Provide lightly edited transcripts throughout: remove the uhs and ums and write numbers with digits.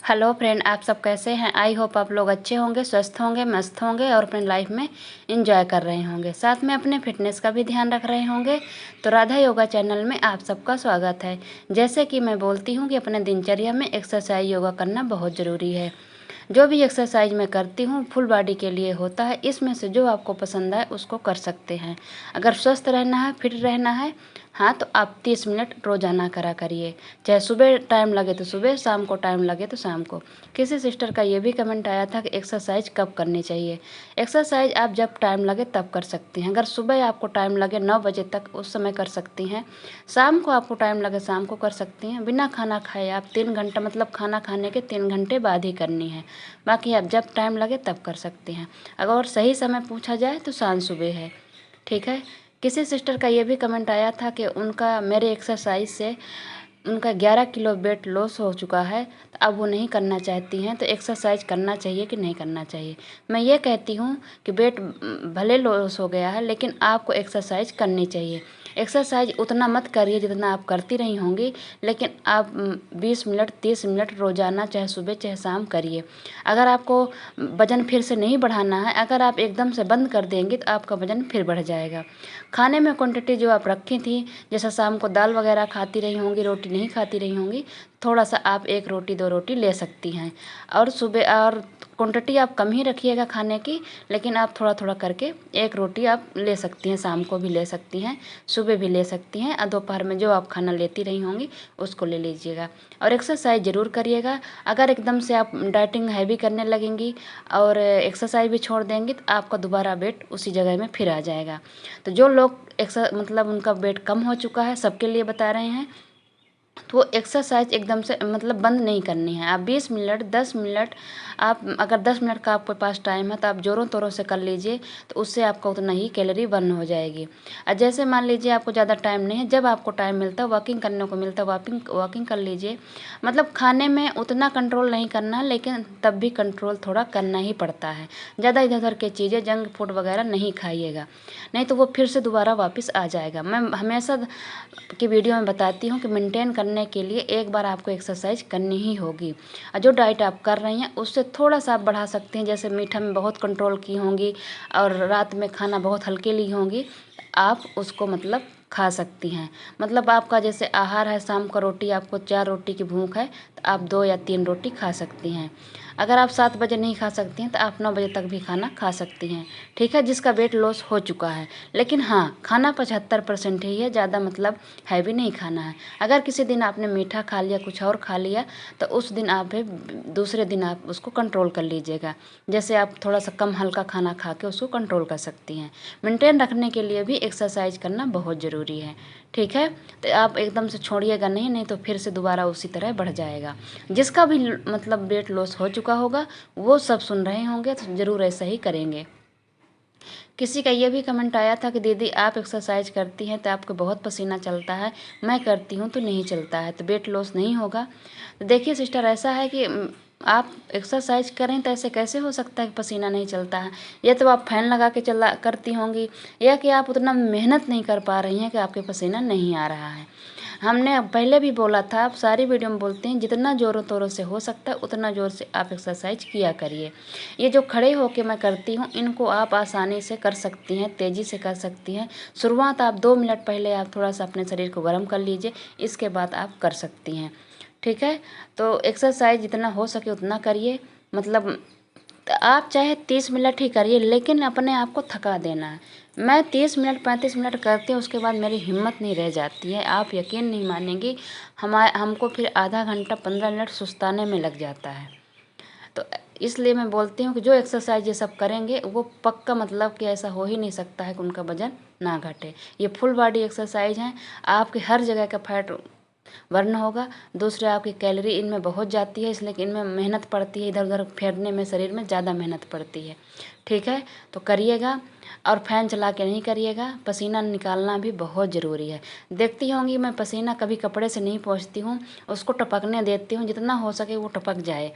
Hello friend, आप सब कैसे हैं। आई होप आप लोग अच्छे होंगे, स्वस्थ होंगे, मस्त होंगे और अपनी लाइफ में एंजॉय कर रहे होंगे, साथ में अपने फिटनेस का भी ध्यान रख रहे होंगे। तो राधा योगा चैनल में आप सबका स्वागत है। जैसे कि मैं बोलती हूँ कि अपने दिनचर्या में एक्सरसाइज योगा करना बहुत ज़रूरी है। जो भी एक्सरसाइज मैं करती हूँ फुल बॉडी के लिए होता है। इसमें से जो आपको पसंद आए उसको कर सकते हैं। अगर स्वस्थ रहना है, फिट रहना है, हाँ, तो आप 30 मिनट रोज़ाना करा करिए। चाहे सुबह टाइम लगे तो सुबह, शाम को टाइम लगे तो शाम को। किसी सिस्टर का ये भी कमेंट आया था कि एक्सरसाइज कब करनी चाहिए। एक्सरसाइज आप जब टाइम लगे तब कर सकती हैं। अगर सुबह आपको टाइम लगे 9 बजे तक, उस समय कर सकती हैं। शाम को आपको टाइम लगे शाम को कर सकती हैं। बिना खाना खाए आप 3 घंटा, मतलब खाना खाने के 3 घंटे बाद ही करनी है। बाकी आप जब टाइम लगे तब कर सकते हैं। अगर सही समय पूछा जाए तो शाम सुबह है। ठीक है। किसी सिस्टर का ये भी कमेंट आया था कि उनका मेरे एक्सरसाइज से उनका 11 किलो वेट लॉस हो चुका है, तो अब वो नहीं करना चाहती हैं। तो एक्सरसाइज करना चाहिए कि नहीं करना चाहिए। मैं ये कहती हूँ कि वेट भले लॉस हो गया है, लेकिन आपको एक्सरसाइज करनी चाहिए। एक्सरसाइज उतना मत करिए जितना आप करती रही होंगी, लेकिन आप 20 मिनट 30 मिनट रोज़ाना, चाहे सुबह चाहे शाम करिए। अगर आपको वज़न फिर से नहीं बढ़ाना है, अगर आप एकदम से बंद कर देंगे तो आपका वज़न फिर बढ़ जाएगा। खाने में क्वांटिटी जो आप रखी थी, जैसे शाम को दाल वगैरह खाती रही होंगी, रोटी नहीं खाती रही होंगी, थोड़ा सा आप 1 रोटी 2 रोटी ले सकती हैं। और सुबह और क्वांटिटी आप कम ही रखिएगा खाने की, लेकिन आप थोड़ा थोड़ा करके 1 रोटी आप ले सकती हैं। शाम को भी ले सकती हैं, सुबह भी ले सकती हैं, और दोपहर में जो आप खाना लेती रही होंगी उसको ले लीजिएगा। और एक्सरसाइज ज़रूर करिएगा। अगर एकदम से आप डाइटिंग हैवी करने लगेंगी और एक्सरसाइज भी छोड़ देंगी तो आपका दोबारा वेट उसी जगह में फिर आ जाएगा। तो जो लोग मतलब उनका वेट कम हो चुका है, सबके लिए बता रहे हैं, तो एक्सरसाइज एकदम से मतलब बंद नहीं करनी है। आप 20 मिनट 10 मिनट, आप अगर 10 मिनट का आपके पास टाइम है तो आप ज़ोरों तोरों से कर लीजिए, तो उससे आपका उतना ही कैलोरी बर्न हो जाएगी। और जैसे मान लीजिए आपको ज़्यादा टाइम नहीं है, जब आपको टाइम मिलता है वॉकिंग करने को मिलता है, वॉकिंग कर लीजिए। मतलब खाने में उतना कंट्रोल नहीं करना, लेकिन तब भी कंट्रोल थोड़ा करना ही पड़ता है। ज़्यादा इधर उधर की चीज़ें, जंक फूड वगैरह नहीं खाइएगा, नहीं तो वो फिर से दोबारा वापस आ जाएगा। मैं हमेशा की वीडियो में बताती हूँ कि मेंटेन करने के लिए एक बार आपको एक्सरसाइज करनी ही होगी। और जो डाइट आप कर रही हैं उससे थोड़ा सा आप बढ़ा सकते हैं। जैसे मीठा में बहुत कंट्रोल की होंगी और रात में खाना बहुत हल्के ली होंगी, आप उसको मतलब खा सकती हैं। मतलब आपका जैसे आहार है, शाम का रोटी, आपको 4 रोटी की भूख है तो आप 2 या 3 रोटी खा सकती हैं। अगर आप 7 बजे नहीं खा सकती हैं तो आप 9 बजे तक भी खाना खा सकती हैं। ठीक है, जिसका वेट लॉस हो चुका है। लेकिन हाँ, खाना 75% ही है, ज़्यादा मतलब हैवी नहीं खाना है। अगर किसी दिन आपने मीठा खा लिया, कुछ और खा लिया, तो उस दिन आप फिर दूसरे दिन आप उसको कंट्रोल कर लीजिएगा। जैसे आप थोड़ा सा कम हल्का खाना खा के उसको कंट्रोल कर सकती हैं। मेंटेन रखने के लिए भी एक्सरसाइज करना बहुत ज़रूरी है। ठीक है, तो आप एकदम से छोड़िएगा नहीं, नहीं तो फिर से दोबारा उसी तरह बढ़ जाएगा। जिसका भी मतलब वेट लॉस हो चुका होगा वो सब सुन रहे होंगे, तो ज़रूर ऐसा ही करेंगे। किसी का ये भी कमेंट आया था कि दीदी आप एक्सरसाइज करती हैं तो आपको बहुत पसीना चलता है, मैं करती हूँ तो नहीं चलता है, तो वेट लॉस नहीं होगा। तो देखिए सिस्टर, ऐसा है कि आप एक्सरसाइज करें तो ऐसे कैसे हो सकता है कि पसीना नहीं चलता है। या तो आप फैन लगा के चला करती होंगी, या कि आप उतना मेहनत नहीं कर पा रही हैं कि आपके पसीना नहीं आ रहा है। हमने पहले भी बोला था, आप सारी वीडियो में बोलते हैं, जितना ज़ोरों तोरों से हो सकता है उतना ज़ोर से आप एक्सरसाइज किया करिए। ये जो खड़े होके मैं करती हूँ, इनको आप आसानी से कर सकती हैं, तेज़ी से कर सकती हैं। शुरुआत आप 2 मिनट पहले आप थोड़ा सा अपने शरीर को गर्म कर लीजिए, इसके बाद आप कर सकती हैं। ठीक है, तो एक्सरसाइज जितना हो सके उतना करिए। मतलब आप चाहे 30 मिनट ही करिए, लेकिन अपने आप को थका देना है। मैं 30 मिनट 35 मिनट करती हूँ, उसके बाद मेरी हिम्मत नहीं रह जाती है। आप यकीन नहीं मानेंगी, हमको फिर आधा घंटा 15 मिनट सुस्ताने में लग जाता है। तो इसलिए मैं बोलती हूँ कि जो एक्सरसाइज ये सब करेंगे वो पक्का, मतलब कि ऐसा हो ही नहीं सकता है कि उनका वजन ना घटे। ये फुल बॉडी एक्सरसाइज हैं, आपके हर जगह का फैट बर्न होगा। दूसरे, आपकी कैलोरी इनमें बहुत जाती है, इसलिए कि इनमें मेहनत पड़ती है, इधर उधर फेरने में शरीर में ज़्यादा मेहनत पड़ती है। ठीक है, तो करिएगा। और फैन चला के नहीं करिएगा, पसीना निकालना भी बहुत ज़रूरी है। देखती होंगी मैं पसीना कभी कपड़े से नहीं पोंछती हूँ, उसको टपकने देती हूँ, जितना हो सके वो टपक जाए।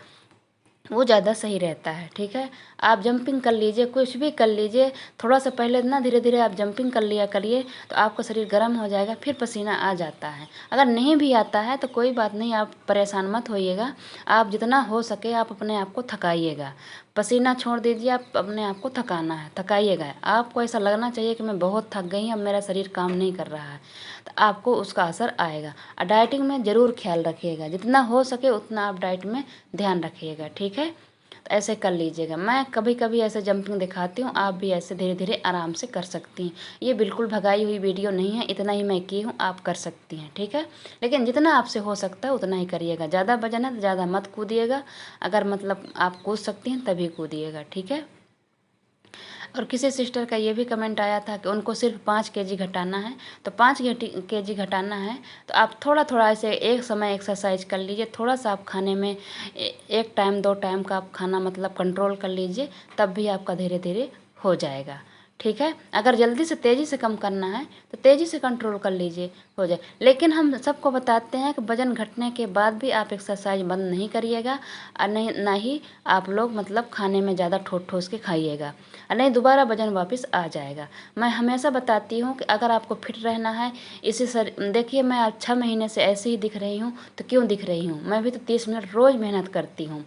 वो ज़्यादा सही रहता है। ठीक है, आप जंपिंग कर लीजिए, कुछ भी कर लीजिए, थोड़ा सा पहले ना धीरे धीरे आप जंपिंग कर लिया करिए, तो आपका शरीर गर्म हो जाएगा, फिर पसीना आ जाता है। अगर नहीं भी आता है तो कोई बात नहीं, आप परेशान मत होइएगा। आप जितना हो सके आप अपने आप को थकाइएगा, पसीना छोड़ दीजिए, आप अपने आप को थकाना है, थकाइएगा। आपको ऐसा लगना चाहिए कि मैं बहुत थक गई, अब मेरा शरीर काम नहीं कर रहा है, तो आपको उसका असर आएगा। और डाइटिंग में ज़रूर ख्याल रखिएगा, जितना हो सके उतना आप डाइट में ध्यान रखिएगा। ठीक है, तो ऐसे कर लीजिएगा। मैं कभी कभी ऐसे जंपिंग दिखाती हूँ, आप भी ऐसे धीरे धीरे आराम से कर सकती हैं। ये बिल्कुल भगाई हुई वीडियो नहीं है, इतना ही मैं की हूँ, आप कर सकती हैं। ठीक है, लेकिन जितना आपसे हो सकता है उतना ही करिएगा। ज़्यादा वजन है तो ज़्यादा मत कूदिएगा, अगर मतलब आप कूद सकती हैं तभी कूदिएगा। ठीक है, और किसी सिस्टर का ये भी कमेंट आया था कि उनको सिर्फ 5 kg घटाना है, तो 5 kg घटाना है तो आप थोड़ा थोड़ा ऐसे एक समय एक्सरसाइज कर लीजिए। थोड़ा सा आप खाने में एक टाइम 2 टाइम का आप खाना मतलब कंट्रोल कर लीजिए, तब भी आपका धीरे धीरे हो जाएगा। ठीक है, अगर जल्दी से तेज़ी से कम करना है तो तेज़ी से कंट्रोल कर लीजिए, हो जाए। लेकिन हम सबको बताते हैं कि वजन घटने के बाद भी आप एक्सरसाइज बंद नहीं करिएगा, और नहीं ना ही आप लोग मतलब खाने में ज़्यादा ठोस ठोस के खाइएगा, और नहीं दोबारा वजन वापस आ जाएगा। मैं हमेशा बताती हूँ कि अगर आपको फिट रहना है, इसी सर देखिए मैं आज 6 महीने से ऐसे ही दिख रही हूँ, तो क्यों दिख रही हूँ? मैं भी तो 30 मिनट रोज़ मेहनत करती हूँ।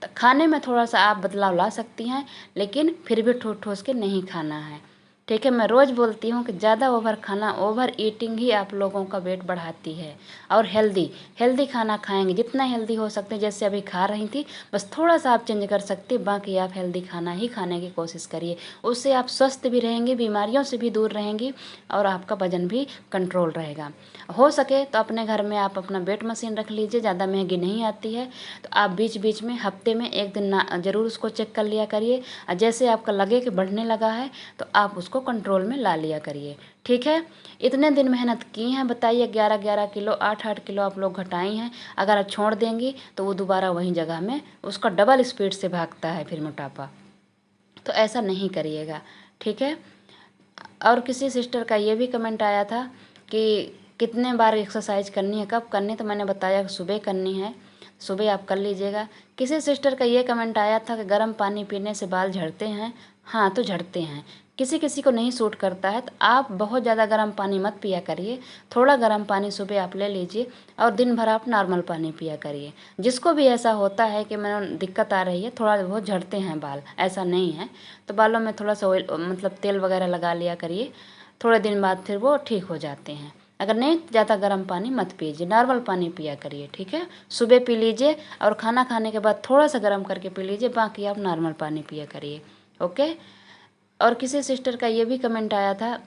तो खाने में थोड़ा सा आप बदलाव ला सकती हैं, लेकिन फिर भी ठोस ठोस के नहीं खाना है। ठीक है, मैं रोज़ बोलती हूँ कि ज़्यादा ओवर खाना, ओवर ईटिंग ही आप लोगों का वेट बढ़ाती है। और हेल्दी हेल्दी खाना खाएंगे, जितना हेल्दी हो सकते हैं, जैसे अभी खा रही थी, बस थोड़ा सा आप चेंज कर सकते, बाकी आप हेल्दी खाना ही खाने की कोशिश करिए। उससे आप स्वस्थ भी रहेंगे, बीमारियों से भी दूर रहेंगी, और आपका वजन भी कंट्रोल रहेगा। हो सके तो अपने घर में आप अपना वेट मशीन रख लीजिए, ज़्यादा महंगी नहीं आती है, तो आप बीच बीच में हफ्ते में एक दिन ना ज़रूर उसको चेक कर लिया करिए, और जैसे आपका लगे कि बढ़ने लगा है तो आप उसको कंट्रोल में ला लिया करिए। ठीक है, इतने दिन मेहनत की हैं, बताइए 11-11 किलो 8-8 किलो आप लोग घटाई हैं। अगर आप छोड़ देंगी तो वो दोबारा वहीं जगह में उसका डबल स्पीड से भागता है फिर मोटापा, तो ऐसा नहीं करिएगा। ठीक है, और किसी सिस्टर का ये भी कमेंट आया था कि कितने बार एक्सरसाइज करनी है, कब करनी है, तो मैंने बताया कि सुबह करनी है, सुबह आप कर लीजिएगा। किसी सिस्टर का ये कमेंट आया था कि गर्म पानी पीने से बाल झड़ते हैं। हाँ, तो झड़ते हैं, किसी किसी को नहीं सूट करता है, तो आप बहुत ज़्यादा गर्म पानी मत पिया करिए। थोड़ा गर्म पानी सुबह आप ले लीजिए, और दिन भर आप नॉर्मल पानी पिया करिए। जिसको भी ऐसा होता है कि मैं दिक्कत आ रही है, थोड़ा बहुत झड़ते हैं बाल, ऐसा नहीं है, तो बालों में थोड़ा सा ऑयल मतलब तेल वगैरह लगा लिया करिए, थोड़े दिन बाद फिर वो ठीक हो जाते हैं। अगर नहीं, ज़्यादा गर्म पानी मत पीजिए, नॉर्मल पानी पिया करिए। ठीक है, सुबह पी लीजिए, और खाना खाने के बाद थोड़ा सा गर्म करके पी लीजिए, बाकी आप नॉर्मल पानी पिया करिए। ओके, और किसी सिस्टर का ये भी कमेंट आया था,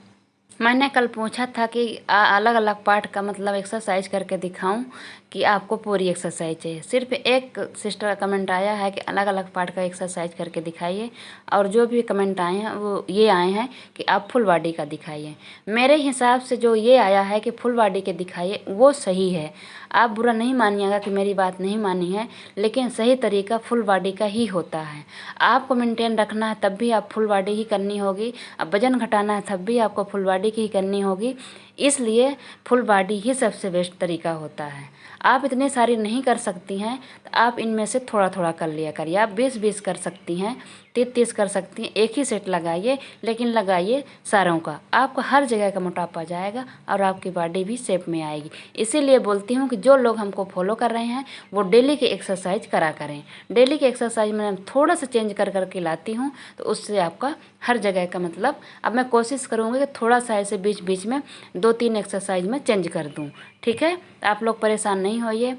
मैंने कल पूछा था कि अलग अलग पार्ट का मतलब एक्सरसाइज करके दिखाऊं कि आपको पूरी एक्सरसाइज चाहिए। सिर्फ एक सिस्टर का कमेंट आया है कि अलग अलग पार्ट का एक्सरसाइज करके दिखाइए, और जो भी कमेंट आए हैं वो ये आए हैं कि आप फुल बॉडी का दिखाइए। मेरे हिसाब से जो ये आया है कि फुल बॉडी के दिखाइए वो सही है। आप बुरा नहीं मानिएगा कि मेरी बात नहीं मानी है, लेकिन सही तरीका फुल बॉडी का ही होता है। आपको मेंटेन रखना है तब भी आप फुल बॉडी ही करनी होगी, अब वजन घटाना है तब भी आपको फुल बॉडी की ही करनी होगी। इसलिए फुल बॉडी ही सबसे बेस्ट तरीका होता है। आप इतनी सारी नहीं कर सकती हैं, तो आप इनमें से थोड़ा थोड़ा कर लिया करिए। आप 20-20 कर सकती हैं, 30-30 कर सकती हैं, एक ही सेट लगाइए, लेकिन लगाइए सारों का, आपको हर जगह का मोटापा जाएगा और आपकी बॉडी भी शेप में आएगी। इसीलिए बोलती हूँ कि जो लोग हमको फॉलो कर रहे हैं वो डेली की एक्सरसाइज करा करें। डेली की एक्सरसाइज में थोड़ा सा चेंज कर करके लाती हूँ, तो उससे आपका हर जगह का मतलब, अब मैं कोशिश करूँगी कि थोड़ा सा ऐसे बीच बीच में 2-3 एक्सरसाइज में चेंज कर दूँ। ठीक है, आप लोग परेशान नहीं होइए।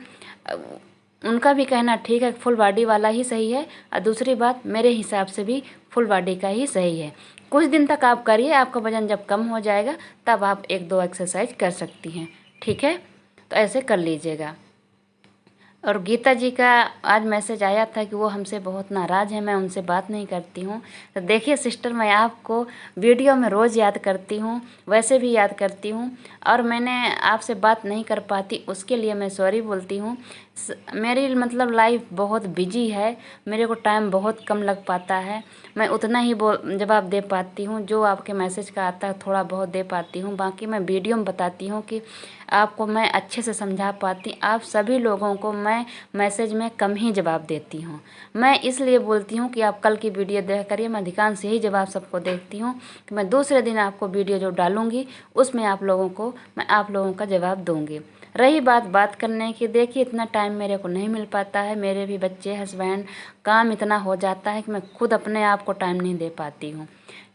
उनका भी कहना ठीक है, फुल बॉडी वाला ही सही है, और दूसरी बात मेरे हिसाब से भी फुल बॉडी का ही सही है। कुछ दिन तक आप करिए, आपका वजन जब कम हो जाएगा तब आप 1-2 एक्सरसाइज कर सकती हैं। ठीक है, तो ऐसे कर लीजिएगा। और गीता जी का आज मैसेज आया था कि वो हमसे बहुत नाराज़ है, मैं उनसे बात नहीं करती हूँ। तो देखिए सिस्टर, मैं आपको वीडियो में रोज़ याद करती हूँ, वैसे भी याद करती हूँ, और मैंने आपसे बात नहीं कर पाती उसके लिए मैं सॉरी बोलती हूँ। मेरी मतलब लाइफ बहुत बिजी है, मेरे को टाइम बहुत कम लग पाता है, मैं उतना ही जवाब दे पाती हूँ जो आपके मैसेज का आता है, थोड़ा बहुत दे पाती हूँ। बाकी मैं वीडियो में बताती हूँ कि आपको मैं अच्छे से समझा पाती। आप सभी लोगों को मैं मैं मैसेज में कम ही जवाब देती हूँ। मैं इसलिए बोलती हूँ कि आप कल की वीडियो देख करिए, मैं अधिकांश यही जवाब सबको देखती हूँ कि मैं दूसरे दिन आपको वीडियो जो डालूँगी उसमें आप लोगों का जवाब दूँगी। रही बात करने की, देखिए इतना टाइम मेरे को नहीं मिल पाता है, मेरे भी बच्चे, हस्बैंड, काम इतना हो जाता है कि मैं खुद अपने आप को टाइम नहीं दे पाती हूँ।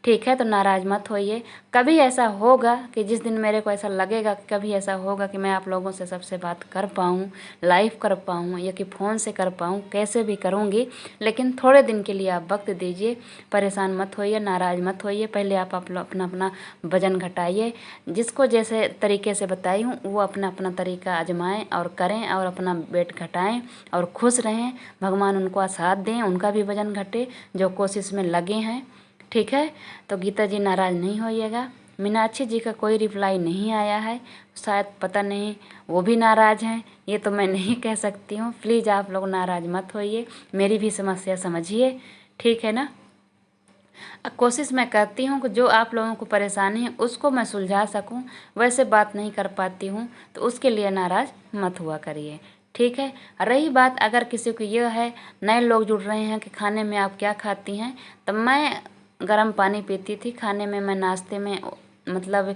ठीक है, तो नाराज़ मत होइए। कभी ऐसा होगा कि जिस दिन मेरे को ऐसा लगेगा, कभी ऐसा होगा कि मैं आप लोगों से सबसे बात कर पाऊँ, लाइव कर पाऊँ या कि फ़ोन से कर पाऊँ, कैसे भी करूँगी, लेकिन थोड़े दिन के लिए आप वक्त दीजिए। परेशान मत होइए, नाराज़ मत होइए। पहले आप अपना वज़न घटाइए। जिसको जैसे तरीके से बताई हूँ वो अपना अपना तरीका आजमाएं और करें और अपना वेट घटाएं और खुश रहें। भगवान उनको साथ दें, उनका भी वज़न घटे जो कोशिश में लगे हैं। ठीक है, तो गीता जी नाराज़ नहीं होइएगा। मीनाक्षी जी का कोई रिप्लाई नहीं आया है, शायद पता नहीं वो भी नाराज़ हैं, ये तो मैं नहीं कह सकती हूँ। प्लीज़ आप लोग नाराज़ मत होइए, मेरी भी समस्या समझिए। ठीक है ना। कोशिश मैं करती हूँ कि जो आप लोगों को परेशानी है उसको मैं सुलझा सकूँ, वैसे बात नहीं कर पाती हूँ तो उसके लिए नाराज़ मत हुआ करिए। ठीक है। रही बात अगर किसी को यह है, नए लोग जुड़ रहे हैं कि खाने में आप क्या खाती हैं, तो मैं गर्म पानी पीती थी। खाने में मैं नाश्ते में मतलब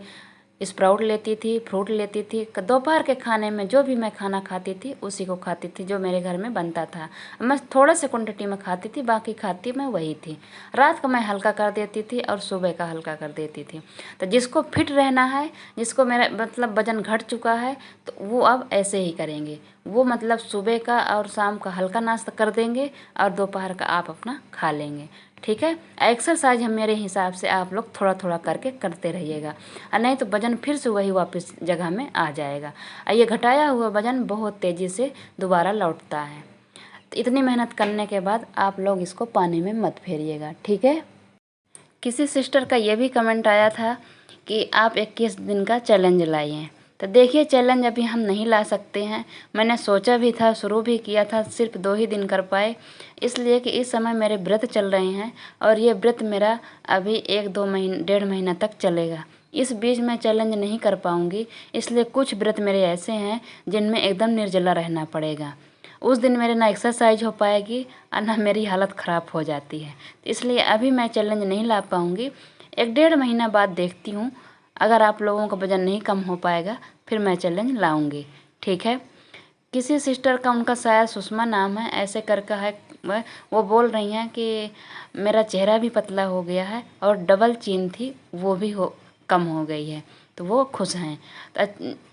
स्प्राउट लेती थी, फ्रूट लेती थी। दोपहर के खाने में जो भी मैं खाना खाती थी उसी को खाती थी जो मेरे घर में बनता था। मैं थोड़ा से क्वांटिटी में खाती थी, बाकी खाती मैं वही थी। रात को मैं हल्का कर देती थी और सुबह का हल्का कर देती थी। तो जिसको फिट रहना है, जिसको मेरा मतलब वज़न घट चुका है, तो वो अब ऐसे ही करेंगे। वो मतलब सुबह का और शाम का हल्का नाश्ता कर देंगे और दोपहर का आप अपना खा लेंगे। ठीक है। एक्सरसाइज हम मेरे हिसाब से आप लोग थोड़ा थोड़ा करके करते रहिएगा, और नहीं तो वज़न फिर से वही वापस जगह में आ जाएगा। और ये घटाया हुआ वज़न बहुत तेज़ी से दोबारा लौटता है। तो इतनी मेहनत करने के बाद आप लोग इसको पानी में मत फेरिएगा। ठीक है। किसी सिस्टर का ये भी कमेंट आया था कि आप 21 दिन का चैलेंज लाइए। तो देखिए, चैलेंज अभी हम नहीं ला सकते हैं। मैंने सोचा भी था, शुरू भी किया था, सिर्फ 2 ही दिन कर पाए, इसलिए कि इस समय मेरे व्रत चल रहे हैं और ये व्रत मेरा अभी 1-2 महीने, 1.5 महीना तक चलेगा। इस बीच में चैलेंज नहीं कर पाऊँगी, इसलिए कुछ व्रत मेरे ऐसे हैं जिनमें एकदम निर्जला रहना पड़ेगा। उस दिन मेरे ना एक्सरसाइज हो पाएगी और ना मेरी हालत ख़राब हो जाती है, इसलिए अभी मैं चैलेंज नहीं ला पाऊँगी। 1-1.5 महीना बाद देखती हूँ, अगर आप लोगों का वज़न नहीं कम हो पाएगा फिर मैं चैलेंज लाऊंगी। ठीक है। किसी सिस्टर का, उनका शायद सुषमा नाम है, ऐसे करके है, वो बोल रही हैं कि मेरा चेहरा भी पतला हो गया है और डबल चीन थी वो भी कम हो गई है, तो वो खुश हैं।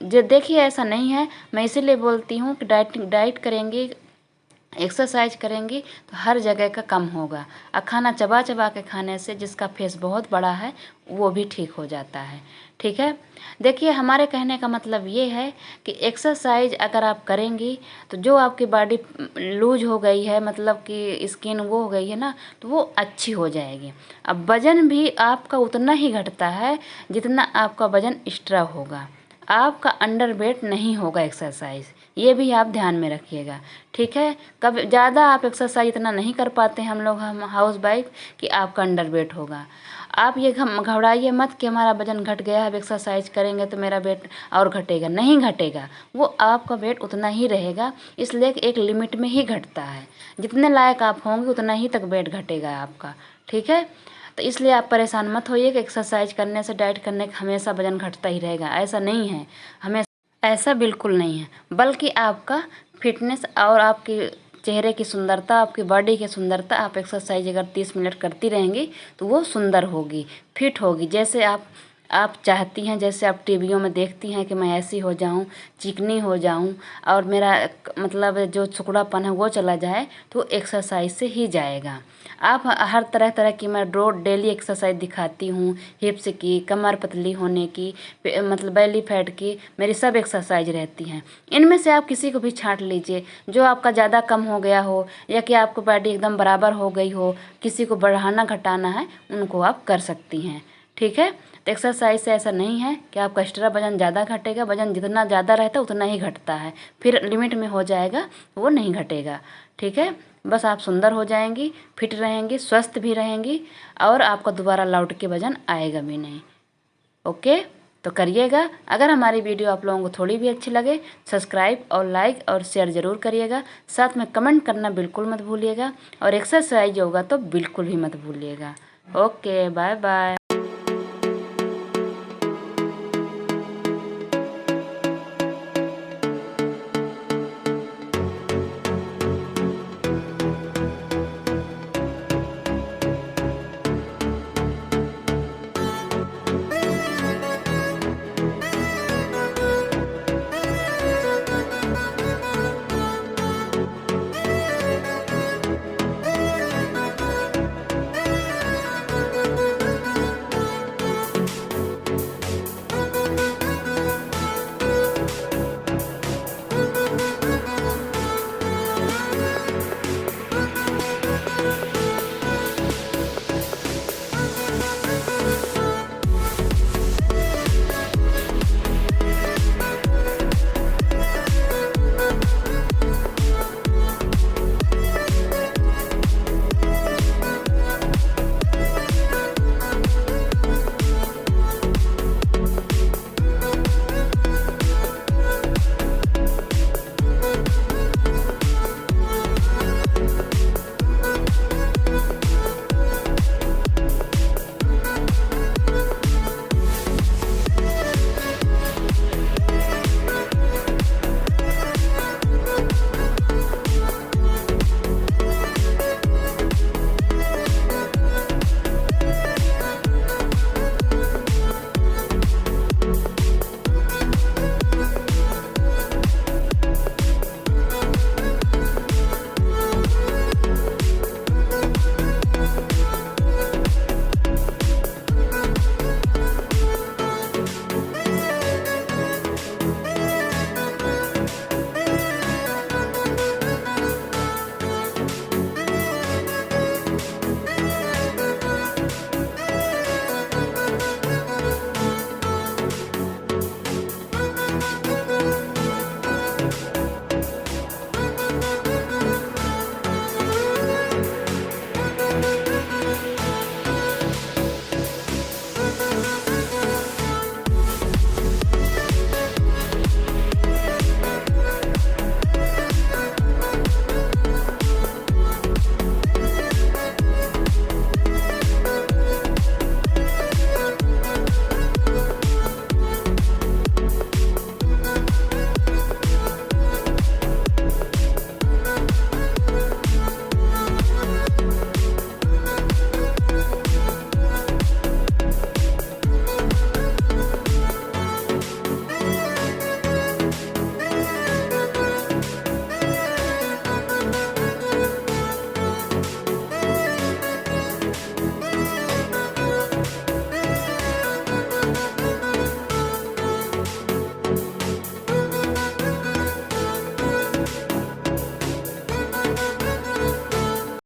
जो देखिए ऐसा नहीं है, मैं इसीलिए बोलती हूँ कि डाइट करेंगी, एक्सरसाइज करेंगी तो हर जगह का कम होगा। और खाना चबा चबा के खाने से जिसका फेस बहुत बड़ा है वो भी ठीक हो जाता है। ठीक है। देखिए, हमारे कहने का मतलब ये है कि एक्सरसाइज अगर आप करेंगी तो जो आपकी बॉडी लूज हो गई है, मतलब कि स्किन वो हो गई है ना, तो वो अच्छी हो जाएगी। अब वज़न भी आपका उतना ही घटता है जितना आपका वज़न एक्स्ट्रा होगा। आपका अंडर वेट नहीं होगा एक्सरसाइज, ये भी आप ध्यान में रखिएगा। ठीक है। कब ज़्यादा आप एक्सरसाइज इतना नहीं कर पाते हम हाउस वाइफ कि आपका अंडर वेट होगा। आप ये घबराइए मत कि हमारा वज़न घट गया है, अब एक्सरसाइज करेंगे तो मेरा वेट और घटेगा। नहीं घटेगा, वो आपका वेट उतना ही रहेगा, इसलिए कि एक लिमिट में ही घटता है। जितने लायक आप होंगे उतना ही तक वेट घटेगा आपका। ठीक है। तो इसलिए आप परेशान मत होइए कि एक्सरसाइज करने से, डाइट करने से हमेशा वज़न घटता ही रहेगा, ऐसा नहीं है। ऐसा बिल्कुल नहीं है, बल्कि आपका फिटनेस और आपकी चेहरे की सुंदरता, आपकी बॉडी की सुंदरता, आप एक्सरसाइज अगर 30 मिनट करती रहेंगी तो वो सुंदर होगी, फिट होगी, जैसे आप चाहती हैं। जैसे आप टीवियों में देखती हैं कि मैं ऐसी हो जाऊं, चिकनी हो जाऊं और मेरा मतलब जो सुकुड़ापन है वो चला जाए, तो एक्सरसाइज से ही जाएगा। आप हर तरह तरह की मैं डेली एक्सरसाइज दिखाती हूँ, हिप्स की, कमर पतली होने की, मतलब बेली फैट की, मेरी सब एक्सरसाइज रहती हैं। इनमें से आप किसी को भी छांट लीजिए, जो आपका ज़्यादा कम हो गया हो या कि आपको बॉडी एकदम बराबर हो गई हो, किसी को बढ़ाना घटाना है, उनको आप कर सकती हैं। ठीक है। तो एक्सरसाइज से ऐसा नहीं है कि आपका एक्स्ट्रा वज़न ज़्यादा घटेगा। वज़न जितना ज़्यादा रहता है उतना ही घटता है, फिर लिमिट में हो जाएगा, वो नहीं घटेगा। ठीक है। बस आप सुंदर हो जाएंगी, फिट रहेंगी, स्वस्थ भी रहेंगी और आपका दोबारा लौट के वज़न आएगा भी नहीं। ओके। तो करिएगा। अगर हमारी वीडियो आप लोगों को थोड़ी भी अच्छी लगे, सब्सक्राइब और लाइक और शेयर ज़रूर करिएगा। साथ में कमेंट करना बिल्कुल मत भूलिएगा, और एक्सरसाइज होगा तो बिल्कुल भी मत भूलिएगा। Okay, bye bye.